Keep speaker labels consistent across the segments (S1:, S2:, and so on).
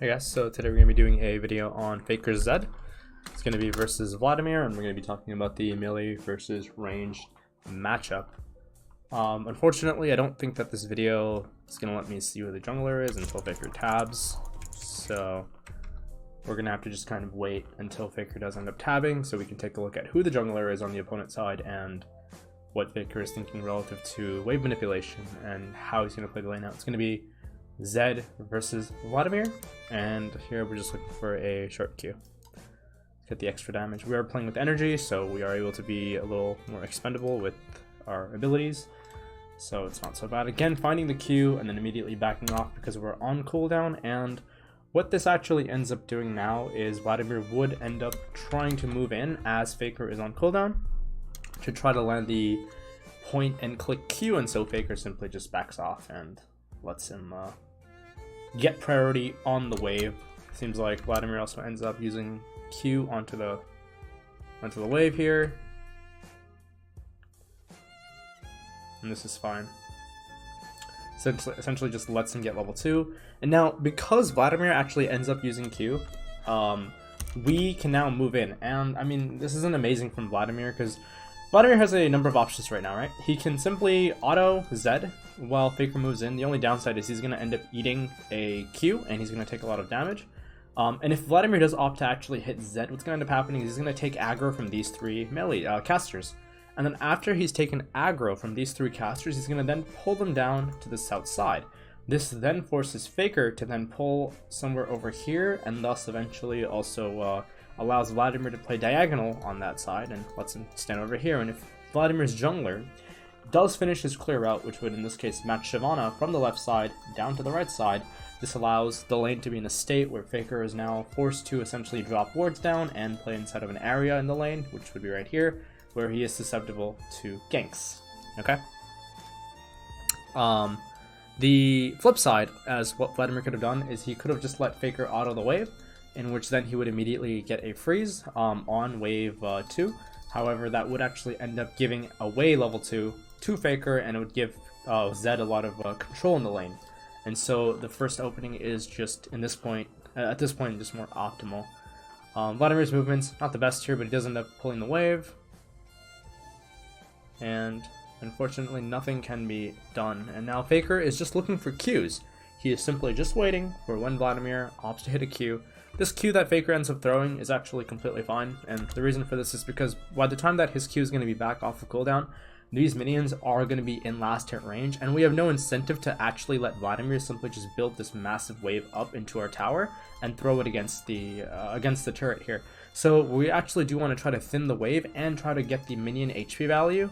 S1: Hey guys, so today we're going to be doing a video on Faker Zed. It's going to be versus Vladimir, and we're going to be talking about the melee versus ranged matchup. Unfortunately, I don't think that this video is going to let me see who the jungler is until Faker tabs, so we're going to have to just kind of wait until Faker does end up tabbing so we can take a look at who the jungler is on the opponent side and what Faker is thinking relative to wave manipulation and how he's going to play the lane out. It's going to be Zed versus Vladimir, and here we're just looking for a short Q. Get the extra damage. We are playing with energy, so we are able to be a little more expendable with our abilities, so it's not so bad. Again, finding the Q and then immediately backing off because we're on cooldown, and what this actually ends up doing now is Vladimir would end up trying to move in as Faker is on cooldown to try to land the point and click Q, and so Faker simply just backs off and lets him get priority on the wave. Seems like Vladimir also ends up using Q onto the wave here, and this is fine. Essentially just lets him get level 2. And now because Vladimir actually ends up using Q, we can now move in. And I mean, this isn't amazing from Vladimir because Vladimir has a number of options right now, right? He can simply auto Zed while Faker moves in. The only downside is he's going to end up eating a Q and he's going to take a lot of damage. And if Vladimir does opt to actually hit Zed, what's going to end up happening is he's going to take aggro from these three melee casters. And then after he's taken aggro from these three casters, he's going to then pull them down to the south side. This then forces Faker to then pull somewhere over here, and thus eventually also allows Vladimir to play diagonal on that side and lets him stand over here. And if Vladimir's jungler does finish his clear route, which would in this case match Shyvana from the left side down to the right side, this allows the lane to be in a state where Faker is now forced to essentially drop wards down and play inside of an area in the lane, which would be right here, where he is susceptible to ganks. Okay? The flip side, as what Vladimir could have done, is he could have just let Faker auto the wave, in which then he would immediately get a freeze on wave 2. However, that would actually end up giving away level 2 to Faker, and it would give Zed a lot of control in the lane. And so the first opening is just at this point just more optimal. Vladimir's movement's not the best here, but he does end up pulling the wave, and unfortunately nothing can be done. And now Faker is just looking for Qs. He is simply just waiting for when Vladimir opts to hit a Q. This Q that Faker ends up throwing is actually completely fine, and the reason for this is because by the time that his Q is going to be back off of cooldown, these minions are going to be in last hit range, and we have no incentive to actually let Vladimir simply just build this massive wave up into our tower and throw it against the turret here. So we actually do want to try to thin the wave and try to get the minion HP value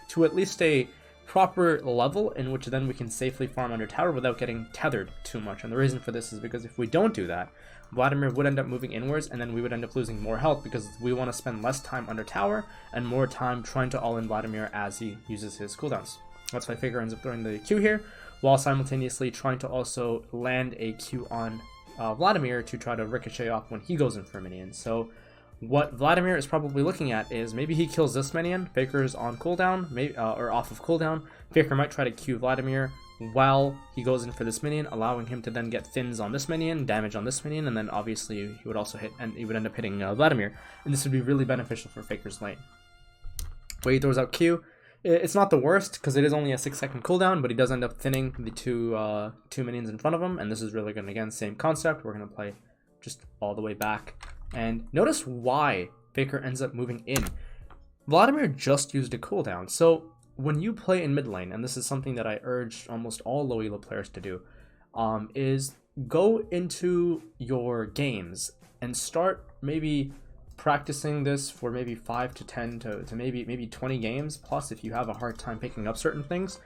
S1: to at least a proper level in which then we can safely farm under tower without getting tethered too much. And the reason for this is because if we don't do that, Vladimir would end up moving inwards, and then we would end up losing more health because we want to spend less time under tower and more time trying to all-in Vladimir as he uses his cooldowns. That's why Faker ends up throwing the Q here, while simultaneously trying to also land a Q on Vladimir to try to ricochet off when he goes in for a minion. So what Vladimir is probably looking at is maybe he kills this minion, Faker is on cooldown, maybe, or off of cooldown. Faker might try to Q Vladimir while he goes in for this minion, allowing him to then get thins on this minion, damage on this minion, and then obviously he would also hit, and he would end up hitting Vladimir, and this would be really beneficial for Faker's lane. Way he throws out Q, it's not the worst because it is only a 6-second cooldown, but he does end up thinning the two minions in front of him, and this is really good. Again, same concept. We're going to play just all the way back, and notice why Faker ends up moving in. Vladimir just used a cooldown, so when you play in mid lane, and this is something that I urge almost all low elo players to do, is go into your games and start maybe practicing this for maybe 5 to 10 to maybe 20 games plus if you have a hard time picking up certain things.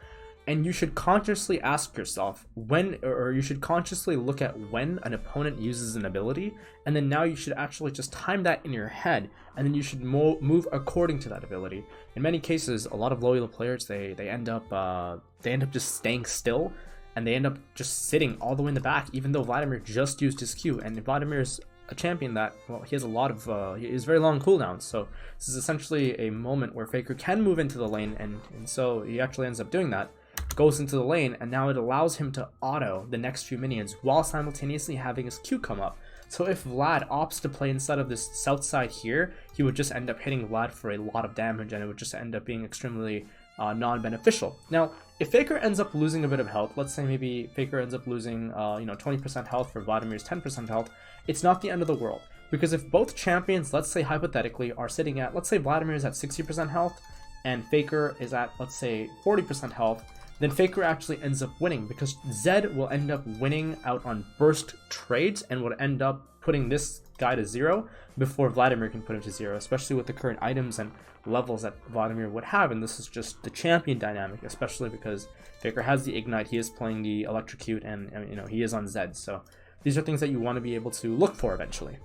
S1: And you should consciously ask yourself you should consciously look at when an opponent uses an ability, and then now you should actually just time that in your head, and then you should move according to that ability. In many cases, a lot of low elo players they end up just staying still, and they end up just sitting all the way in the back, even though Vladimir just used his Q. And Vladimir's a champion that, well, he has a lot of he has very long cooldowns, so this is essentially a moment where Faker can move into the lane, and so he actually ends up doing that. goes into the lane, and now it allows him to auto the next few minions while simultaneously having his Q come up. So if Vlad opts to play inside of this south side here, he would just end up hitting Vlad for a lot of damage, and it would just end up being extremely non-beneficial. Now, if Faker ends up losing a bit of health, let's say maybe Faker ends up losing 20% health for Vladimir's 10% health, it's not the end of the world. Because if both champions, let's say hypothetically, are sitting at, let's say Vladimir is at 60% health, and Faker is at, let's say, 40% health, then Faker actually ends up winning, because Zed will end up winning out on burst trades and would end up putting this guy to 0 before Vladimir can put him to 0, especially with the current items and levels that Vladimir would have. And this is just the champion dynamic, especially because Faker has the Ignite, he is playing the Electrocute, and he is on Zed. So these are things that you want to be able to look for eventually.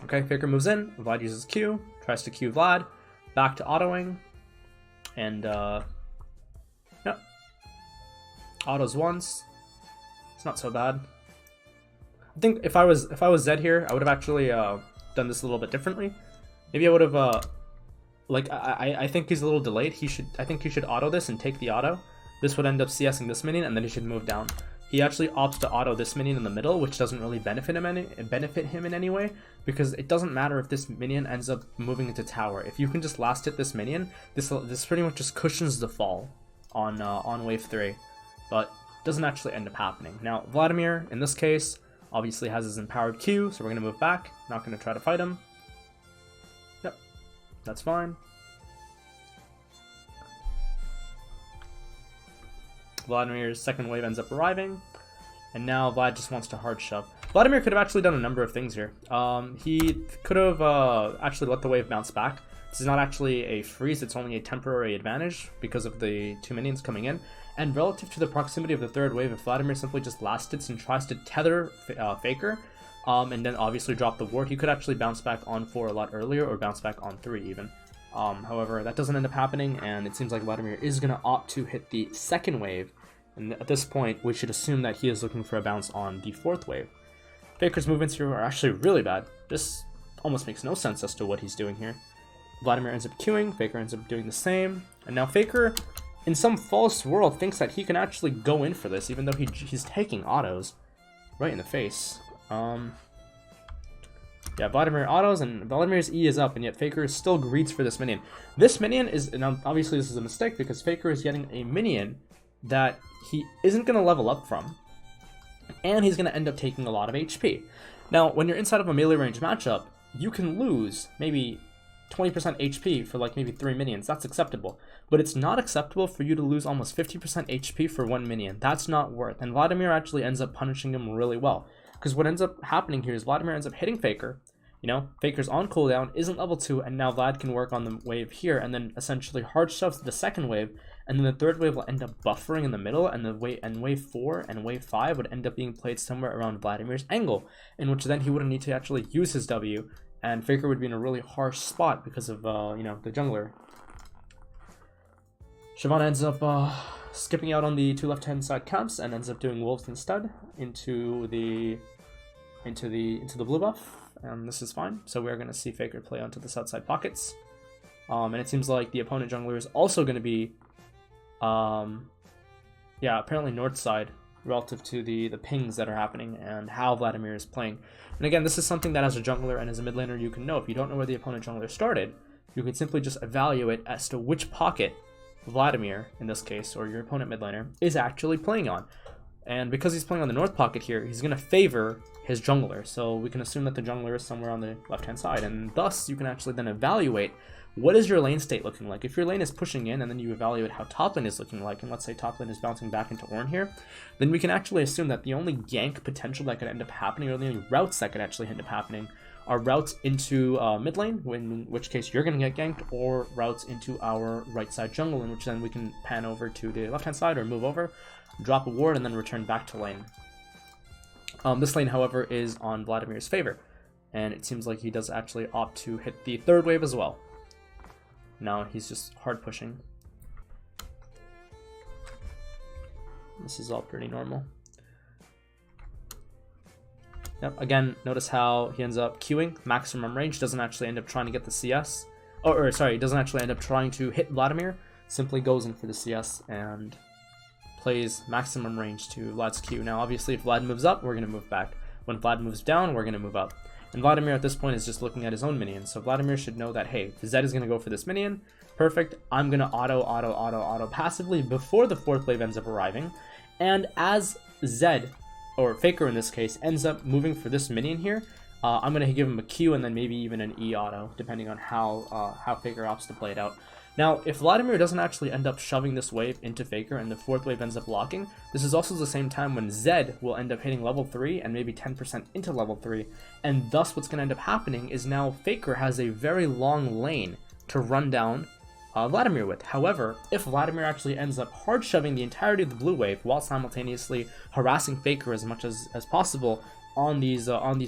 S1: Okay, Faker moves in, Vlad uses Q, tries to Q Vlad, back to autoing, and yep, autos once. It's not so bad. I think if I was Zed here, I would have actually done this a little bit differently. Maybe I would have I think he's a little delayed. I think he should auto this and take the auto. This would end up CSing this minion, and then he should move down. He actually opts to auto this minion in the middle, which doesn't really benefit him in any way, because it doesn't matter if this minion ends up moving into tower. If you can just last hit this minion, this pretty much just cushions the fall on wave 3, but doesn't actually end up happening. Now Vladimir, in this case, obviously has his empowered Q, so we're gonna move back. Not gonna try to fight him. Yep, that's fine. Vladimir's second wave ends up arriving, and now Vlad just wants to hard shove. Vladimir could have actually done a number of things here. He could have actually let the wave bounce back. This is not actually a freeze, it's only a temporary advantage because of the 2 minions coming in. And relative to the proximity of the third wave, if Vladimir simply just last hits and tries to tether Faker, and then obviously drop the ward, he could actually bounce back on 4 a lot earlier, or bounce back on 3 even. However, that doesn't end up happening, and it seems like Vladimir is going to opt to hit the second wave. And at this point, we should assume that he is looking for a bounce on the 4th wave. Faker's movements here are actually really bad. This almost makes no sense as to what he's doing here. Vladimir ends up queuing, Faker ends up doing the same, and now Faker, in some false world, thinks that he can actually go in for this, even though he's taking autos right in the face. Yeah, Vladimir autos, and Vladimir's E is up, and yet Faker still greets for this minion. This minion is, and obviously this is a mistake, because Faker is getting a minion that he isn't going to level up from, and he's going to end up taking a lot of HP. Now, when you're inside of a melee range matchup, you can lose maybe 20% HP for like maybe 3 minions. That's acceptable, but it's not acceptable for you to lose almost 50% HP for 1 minion. That's not worth, and Vladimir actually ends up punishing him really well, because what ends up happening here is Vladimir ends up hitting Faker. Faker's on cooldown, isn't level 2, and now Vlad can work on the wave here, and then essentially hard shoves the second wave, and then the third wave will end up buffering in the middle, and wave 4 and wave 5 would end up being played somewhere around Vladimir's angle, in which then he wouldn't need to actually use his W, and Faker would be in a really harsh spot because of, the jungler. Shyvana ends up skipping out on the 2 left-hand side camps and ends up doing wolves instead into the blue buff. And this is fine, so we're going to see Faker play onto the south side pockets. And it seems like the opponent jungler is also going to be, apparently north side, relative to the pings that are happening and how Vladimir is playing. And again, this is something that as a jungler and as a mid laner you can know. If you don't know where the opponent jungler started, you can simply just evaluate as to which pocket Vladimir, in this case, or your opponent mid laner, is actually playing on. And because he's playing on the north pocket here, he's going to favor his jungler. So we can assume that the jungler is somewhere on the left-hand side. And thus, you can actually then evaluate what is your lane state looking like. If your lane is pushing in and then you evaluate how top lane is looking like, and let's say top lane is bouncing back into Ornn here, then we can actually assume that the only gank potential that could end up happening, or the only routes that could actually end up happening, are routes into mid lane, in which case you're going to get ganked, or routes into our right side jungle, in which then we can pan over to the left-hand side or move over, drop a ward, and then return back to lane. This lane, however, is on Vladimir's favor, and it seems like he does actually opt to hit the third wave as well. Now he's just hard pushing. This is all pretty normal. Yep, again, notice how he ends up queuing, maximum range, doesn't actually end up trying to get the CS. Doesn't actually end up trying to hit Vladimir, simply goes in for the CS, and plays maximum range to Vlad's Q. Now, obviously, if Vlad moves up, we're going to move back. When Vlad moves down, we're going to move up. And Vladimir at this point is just looking at his own minions. So Vladimir should know that, hey, Zed is going to go for this minion. Perfect. I'm going to auto passively before the 4th wave ends up arriving. And as Zed, or Faker in this case, ends up moving for this minion here, I'm going to give him a Q and then maybe even an E auto, depending on how Faker opts to play it out. Now, if Vladimir doesn't actually end up shoving this wave into Faker and the 4th wave ends up locking, this is also the same time when Zed will end up hitting level 3 and maybe 10% into level 3, and thus what's going to end up happening is now Faker has a very long lane to run down Vladimir with. However, if Vladimir actually ends up hard shoving the entirety of the blue wave while simultaneously harassing Faker as much as possible on these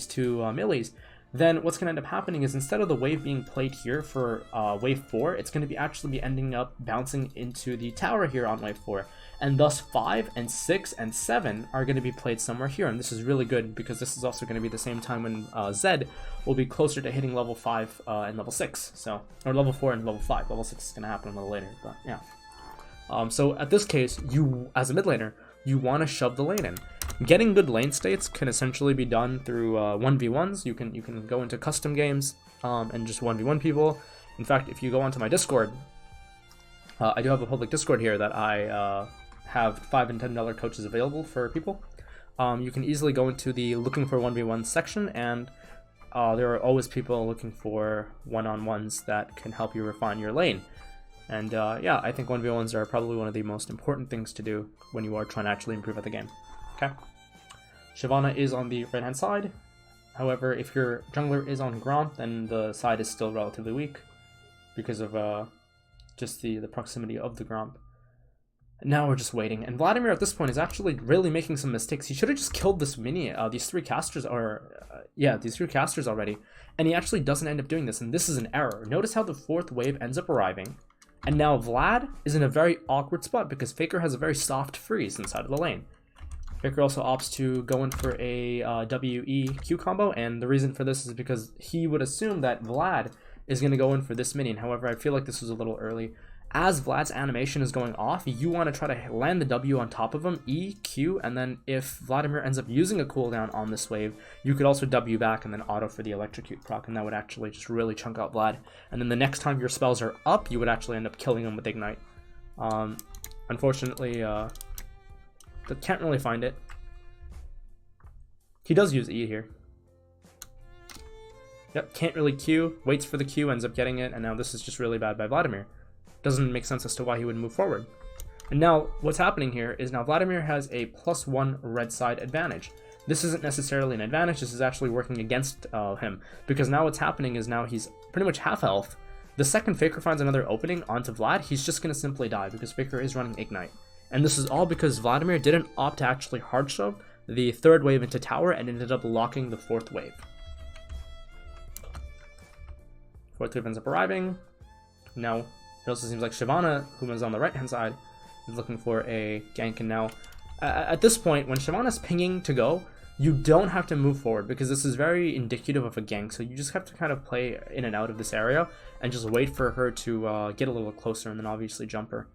S1: two melees, then what's going to end up happening is instead of the wave being played here for wave 4, it's going to actually be ending up bouncing into the tower here on wave 4. And thus 5 and 6 and 7 are going to be played somewhere here. And this is really good because this is also going to be the same time when Zed will be closer to hitting level 5 and level 6. So, or level 4 and level 5. Level 6 is going to happen a little later, but yeah. So at this case, you, as a mid laner, you want to shove the lane in. Getting good lane states can essentially be done through 1v1s. You can go into custom games and just 1v1 people. In fact, if you go onto my Discord, I do have a public Discord here that I have $5 and $10 coaches available for people. You can easily go into the looking for 1v1 section, and there are always people looking for one-on-ones that can help you refine your lane. And yeah, I think 1v1s are probably one of the most important things to do when you are trying to actually improve at the game. Okay. Shyvana is on the right-hand side. However, if your jungler is on Gromp, then the side is still relatively weak because of just the proximity of the Gromp. Now we're just waiting, and Vladimir at this point is actually really making some mistakes. He should have just killed this minion, these three casters already, and he actually doesn't end up doing this, and this is an error. Notice how the 4th wave ends up arriving, and now Vlad is in a very awkward spot because Faker has a very soft freeze inside of the lane. Faker also opts to go in for a WE-Q combo, and the reason for this is because he would assume that Vlad is going to go in for this minion. However, I feel like this was a little early. As Vlad's animation is going off, you want to try to land the W on top of him, E, Q, and then if Vladimir ends up using a cooldown on this wave, you could also W back and then auto for the electrocute proc, and that would actually just really chunk out Vlad. And then the next time your spells are up, you would actually end up killing him with Ignite. Unfortunately, can't really find it. He does use E here. Yep, can't really Q, waits for the Q, ends up getting it, and now this is just really bad by Vladimir. Doesn't make sense as to why he would move forward. And now what's happening here is now Vladimir has a +1 red side advantage. This isn't necessarily an advantage, this is actually working against him, because now what's happening is now he's pretty much half health. The second Faker finds another opening onto Vlad, he's just going to simply die because Faker is running Ignite. And this is all because Vladimir didn't opt to actually hard shove the 3rd wave into tower and ended up locking the 4th wave. 4th wave ends up arriving. Now, it also seems like Shyvana, who is on the right-hand side, is looking for a gank. And now, at this point, when Shyvana's pinging to go, you don't have to move forward because this is very indicative of a gank. So you just have to kind of play in and out of this area and just wait for her to get a little closer and then obviously jump her.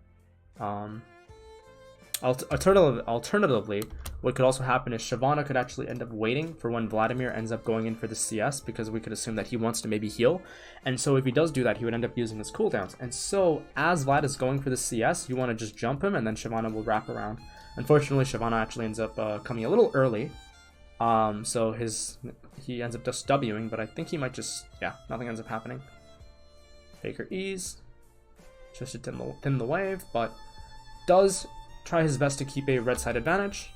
S1: Alternatively, what could also happen is Shyvana could actually end up waiting for when Vladimir ends up going in for the CS, because we could assume that he wants to maybe heal. And so if he does do that, he would end up using his cooldowns. And so as Vlad is going for the CS, you want to just jump him and then Shyvana will wrap around. Unfortunately, Shyvana actually ends up coming a little early. So he ends up just Wing, but I think he might just, yeah, nothing ends up happening. Faker E's, just to thin the wave, but does try his best to keep a red side advantage.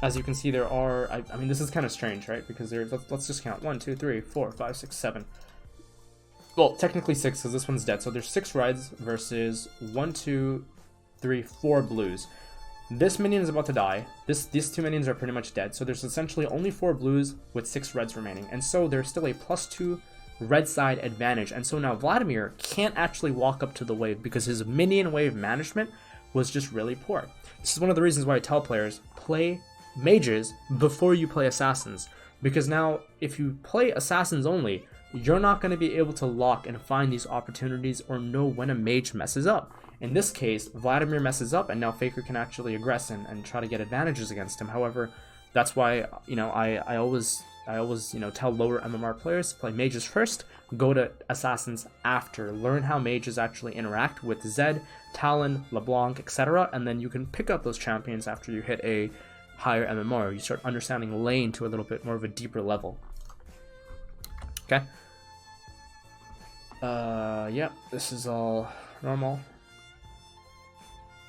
S1: As you can see, there are, I mean, this is kind of strange, right? Because there's, let's just count 1, 2, 3, 4, 5, 6, 7. Well, technically 6 because this one's dead. So there's 6 reds versus 1, 2, 3, 4 blues. This minion is about to die. These 2 minions are pretty much dead. So there's essentially only 4 blues with 6 reds remaining. And so there's still a +2 red side advantage. And so now Vladimir can't actually walk up to the wave because his minion wave management was just really poor. This is one of the reasons why I tell players, play mages before you play assassins. Because now, if you play assassins only, you're not going to be able to lock and find these opportunities or know when a mage messes up. In this case, Vladimir messes up, and now Faker can actually aggress and try to get advantages against him. However, that's why, you know, I always you know, tell lower MMR players to play mages first, go to assassins after, learn how mages actually interact with Zed, Talon, LeBlanc, etc., and then you can pick up those champions after you hit a higher MMR. You start understanding lane to a little bit more of a deeper level. Okay. Yeah, this is all normal.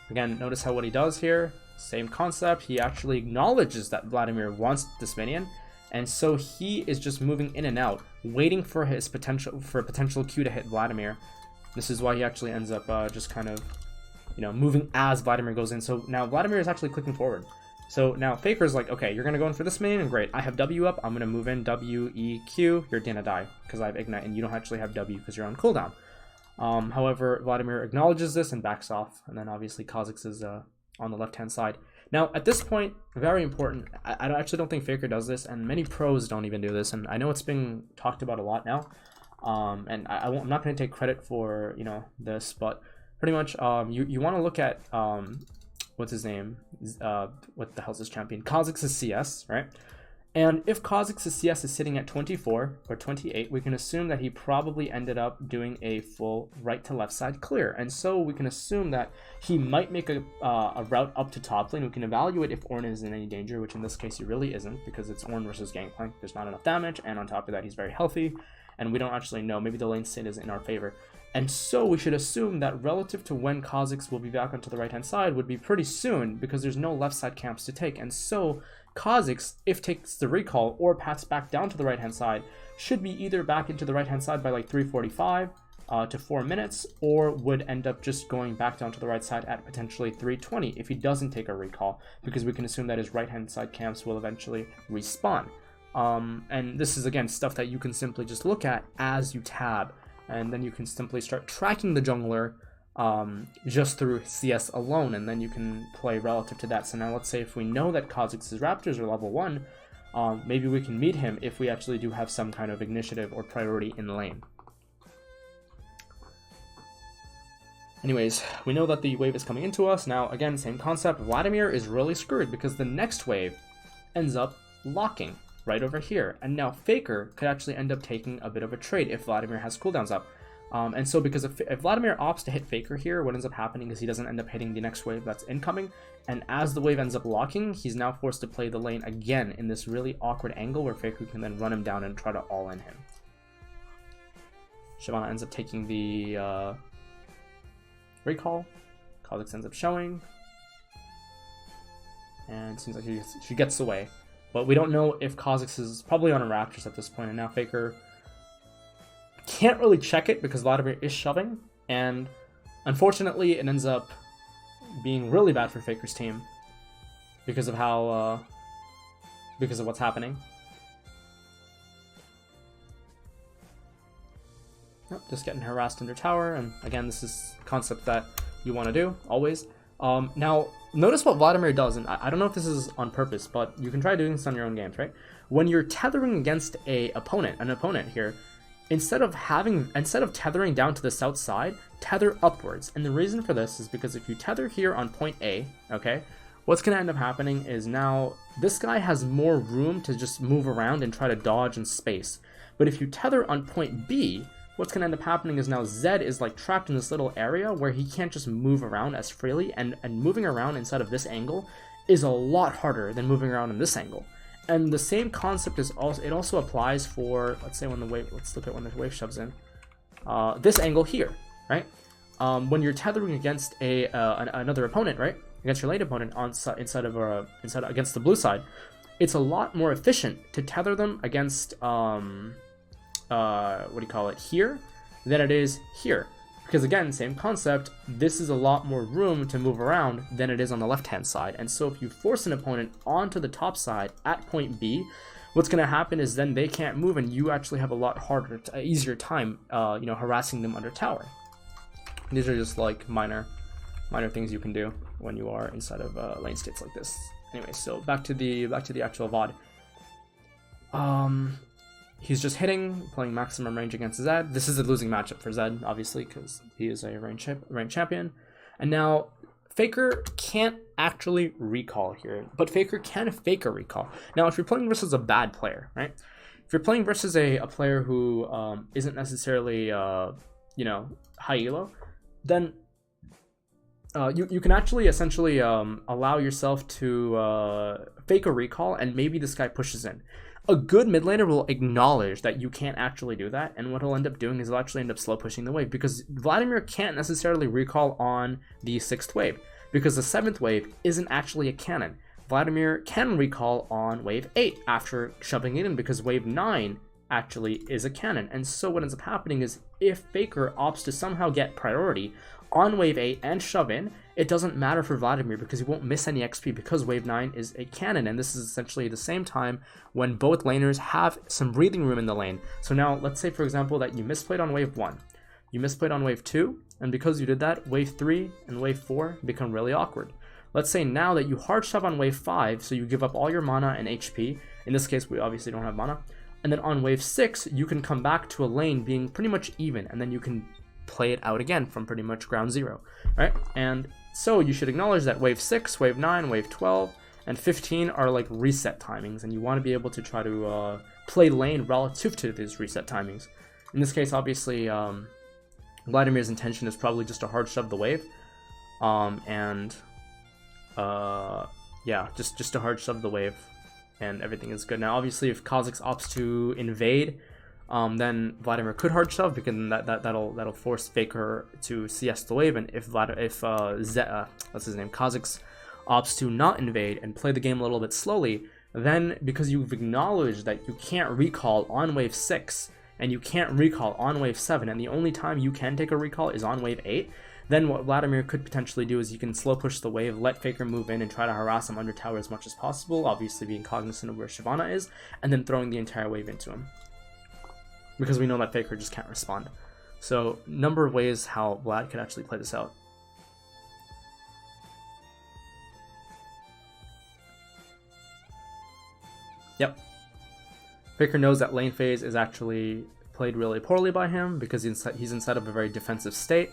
S1: Again, notice how what he does here, same concept. He actually acknowledges that Vladimir wants this minion, and so he is just moving in and out, waiting for his potential Q to hit Vladimir. This is why he actually ends up just kind of, you know, moving as Vladimir goes in. So now Vladimir is actually clicking forward. So now Faker's like, okay, you're gonna go in for this minion, great. I have W up, I'm gonna move in W, E, Q, you're gonna die because I have Ignite, and you don't actually have W because you're on cooldown. However, Vladimir acknowledges this and backs off, and then obviously Kha'Zix is on the left-hand side. Now, at this point, very important, I actually don't think Faker does this, and many pros don't even do this, and I know it's being talked about a lot now, and I'm not going to take credit for, you know, this, but pretty much you want to look at, what's his name, what the hell's his champion, Kha'Zix's CS, right? And if Kha'Zix's CS is sitting at 24 or 28, we can assume that he probably ended up doing a full right to left side clear. And so we can assume that he might make a route up to top lane. We can evaluate if Ornn is in any danger, which in this case he really isn't, because it's Ornn versus Gangplank. There's not enough damage, and on top of that he's very healthy, and we don't actually know. Maybe the lane state is in our favor. And so we should assume that relative to when Kha'Zix will be back onto the right hand side would be pretty soon, because there's no left side camps to take. And so Kha'Zix, if takes the recall or paths back down to the right hand side, should be either back into the right hand side by like 3:45 to 4 minutes, or would end up just going back down to the right side at potentially 3:20 if he doesn't take a recall, because we can assume that his right hand side camps will eventually respawn. And this is again stuff that you can simply just look at as you tab, and then you can simply start tracking the jungler just through CS alone, and then you can play relative to that. So now let's say if we know that Kha'Zix's Raptors are level 1, maybe we can meet him if we actually do have some kind of initiative or priority in the lane. Anyways, we know that the wave is coming into us. Now again, same concept, Vladimir is really screwed because the next wave ends up locking right over here, and now Faker could actually end up taking a bit of a trade if Vladimir has cooldowns up. And so because if Vladimir opts to hit Faker here, what ends up happening is he doesn't end up hitting the next wave that's incoming, and as the wave ends up locking, he's now forced to play the lane again in this really awkward angle where Faker can then run him down and try to all-in him. Shyvana ends up taking the recall, Kha'Zix ends up showing, and it seems like she gets away. But we don't know if Kha'Zix is probably on a Raptors at this point, and now Faker can't really check it because Vladimir is shoving, and unfortunately it ends up being really bad for Faker's team because of how because of what's happening. Nope, just getting harassed under tower, and again, this is a concept that you want to do always. Now notice what Vladimir does, and I don't know if this is on purpose, but you can try doing this on your own games, right? When you're tethering against an opponent here, instead of tethering down to the south side, tether upwards. And the reason for this is because if you tether here on point A, okay, what's going to end up happening is now this guy has more room to just move around and try to dodge and space. But if you tether on point B, what's going to end up happening is now Zed is like trapped in this little area where he can't just move around as freely, and moving around inside of this angle is a lot harder than moving around in this angle. And the same concept is also applies for, let's say when the wave, let's look at when the wave shoves in, this angle here, right? When you're tethering against another opponent, right, against your lane opponent against the blue side, it's a lot more efficient to tether them against here than it is here. Because again, same concept, this is a lot more room to move around than it is on the left-hand side. And so if you force an opponent onto the top side at point B, what's going to happen is then they can't move, and you actually have a lot easier time, harassing them under tower. These are just like minor things you can do when you are inside of lane states like this. Anyway, so back to the actual VOD. He's just playing maximum range against Zed. This is a losing matchup for Zed, obviously, because he is a range champion. And now Faker can't actually recall here, but Faker can fake a recall. Now, if you're playing versus a bad player, right? If you're playing versus a player who isn't necessarily, you know, high elo, then you can actually essentially allow yourself to fake a recall, and maybe this guy pushes in. A good mid laner will acknowledge that you can't actually do that, and what he'll end up doing is he'll actually end up slow pushing the wave, because Vladimir can't necessarily recall on the 6th wave, because the 7th wave isn't actually a cannon. Vladimir can recall on wave 8 after shoving it in, because wave 9 actually is a cannon. And so what ends up happening is if Faker opts to somehow get priority on wave 8 and shove in, it doesn't matter for Vladimir because he won't miss any XP, because wave 9 is a cannon, and this is essentially the same time when both laners have some breathing room in the lane. So now let's say, for example, that you misplayed on wave 1, you misplayed on wave 2, and because you did that, wave 3 and wave 4 become really awkward. Let's say now that you hard shove on wave 5, so you give up all your mana and HP. In this case, we obviously don't have mana. And then on wave 6, you can come back to a lane being pretty much even, and then you can play it out again from pretty much ground zero, right? And so you should acknowledge that wave 6, wave 9, wave 12, and 15 are like reset timings, and you want to be able to try to play lane relative to these reset timings. In this case, obviously, Vladimir's intention is probably just to hard shove the wave, yeah, just to hard shove the wave, and everything is good. Now, obviously, if Kha'Zix opts to invade, then Vladimir could hard shove, because that'll force Faker to CS the wave. And if what's his name, Kha'Zix opts to not invade and play the game a little bit slowly, then because you've acknowledged that you can't recall on wave 6 and you can't recall on wave 7, and the only time you can take a recall is on wave 8, then what Vladimir could potentially do is he can slow push the wave, let Faker move in and try to harass him under tower as much as possible, obviously being cognizant of where Shyvana is, and then throwing the entire wave into him, because we know that Faker just can't respond. So, number of ways how Vlad could actually play this out. Yep. Faker knows that lane phase is actually played really poorly by him, because he's inside of a very defensive state.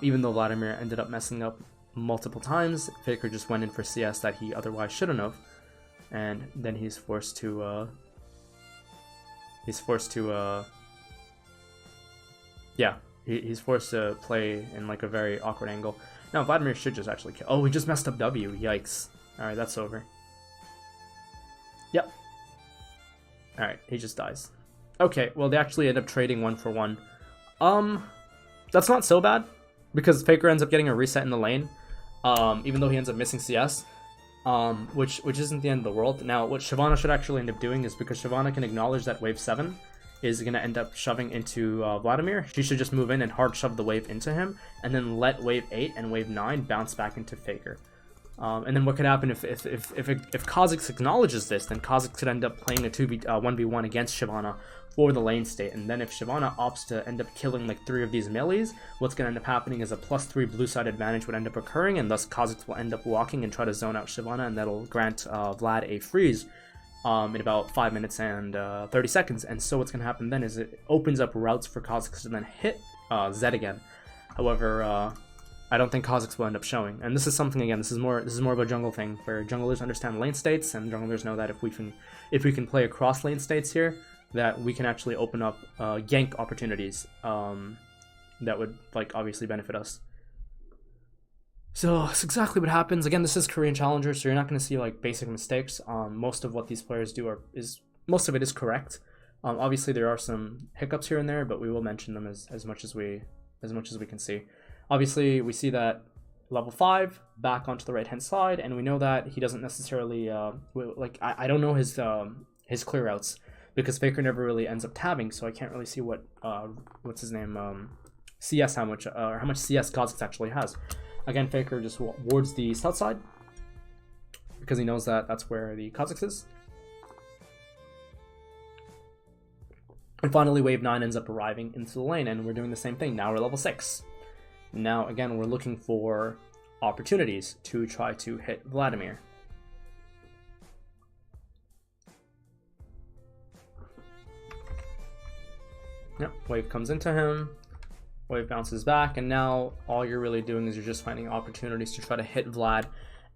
S1: Even though Vladimir ended up messing up multiple times, Faker just went in for CS that he otherwise shouldn't have, and then he's forced to he's forced to play in like a very awkward angle. Now Vladimir should just actually kill. Oh, he just messed up W. Yikes. Alright, that's over. Yep. Alright, he just dies. Okay, well they actually end up trading 1 for 1. That's not so bad, because Faker ends up getting a reset in the lane, even though he ends up missing CS. Which isn't the end of the world. Now, what Shyvana should actually end up doing is, because Shyvana can acknowledge that wave 7 is going to end up shoving into Vladimir, she should just move in and hard shove the wave into him, and then let wave 8 and wave 9 bounce back into Faker. And then what could happen if Kha'Zix acknowledges this, then Kha'Zix could end up playing a 1v1 against Shyvana for the lane state, and then if Shyvana opts to end up killing like 3 of these melees, what's going to end up happening is a +3 blue side advantage would end up occurring, and thus Kha'Zix will end up walking and try to zone out Shyvana, and that'll grant Vlad a freeze in about 5 minutes and 30 seconds. And so what's going to happen then is it opens up routes for Kha'Zix to then hit Zed again. However, I don't think Kha'Zix will end up showing, and this is something, again, this is more of a jungle thing, where junglers understand lane states, and junglers know that if we can play across lane states here, that we can actually open up gank opportunities that would like obviously benefit us. So that's exactly what happens. Again, this is Korean Challenger, so you're not going to see like basic mistakes. Most of what these players do most of it is correct. Obviously there are some hiccups here and there, but we will mention them as much as we can see. Obviously, we see that level 5 back onto the right hand side, and we know that he doesn't necessarily I don't know his clear outs, because Faker never really ends up tabbing, so I can't really see what what's his name CS how much CS Kha'Zix actually has. Again, Faker just wards the south side because he knows that that's where the Kha'Zix is. And finally, wave 9 ends up arriving into the lane, and we're doing the same thing. Now we're level 6. Now, again, we're looking for opportunities to try to hit Vladimir. Yep, wave comes into him. wave bounces back, and now all you're really doing is you're just finding opportunities to try to hit Vlad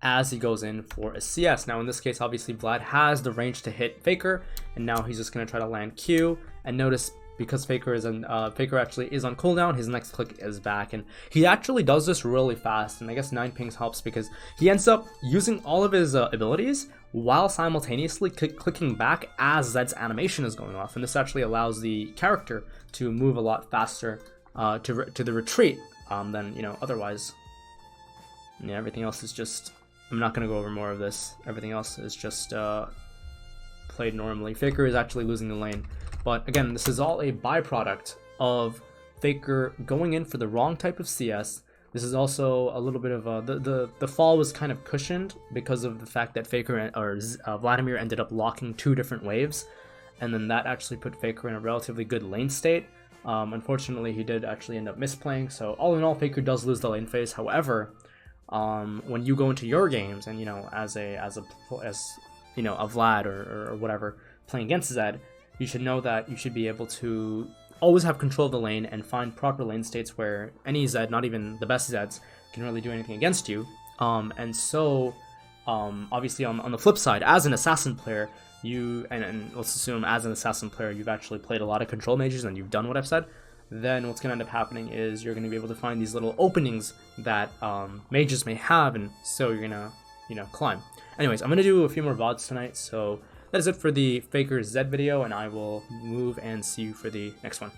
S1: as he goes in for a CS. Now in this case, obviously Vlad has the range to hit Faker, and now he's just going to try to land Q. And notice, because Faker actually is on cooldown, his next click is back, and he actually does this really fast. And I guess 9 pings helps because he ends up using all of his abilities while simultaneously clicking back as Zed's animation is going off, and this actually allows the character to move a lot faster to the retreat than otherwise. Yeah, everything else is just, I'm not going to go over more of this. Everything else is just played normally. Faker is actually losing the lane. But again, this is all a byproduct of Faker going in for the wrong type of CS. This is also a little bit of the fall was kind of cushioned because of the fact that Faker Vladimir ended up locking 2 different waves, and then that actually put Faker in a relatively good lane state. Unfortunately, he did actually end up misplaying. So all in all, Faker does lose the lane phase. However, when you go into your games and as a Vlad or whatever playing against Zed, you should know that you should be able to always have control of the lane and find proper lane states where any Zed, not even the best Zeds, can really do anything against you. And so obviously on the flip side, as an assassin player, and let's assume as an assassin player you've actually played a lot of control mages and you've done what I've said, then what's going to end up happening is you're going to be able to find these little openings that mages may have, and so you're going to climb. Anyways, I'm going to do a few more VODs tonight, so that is it for the Faker Zed video, and I will move and see you for the next one.